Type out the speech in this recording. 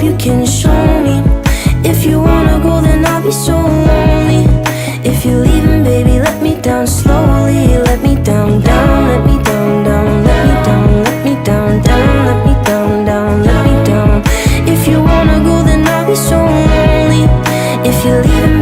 you can show me. If you wanna go, then I'll be so lonely. If you're leaving, baby, let me down slowly. Let me down, down, let me down, down, let me down, let me down, down, let me down, down, let me down. If you wanna go, then I'll be so lonely. If you're leaving,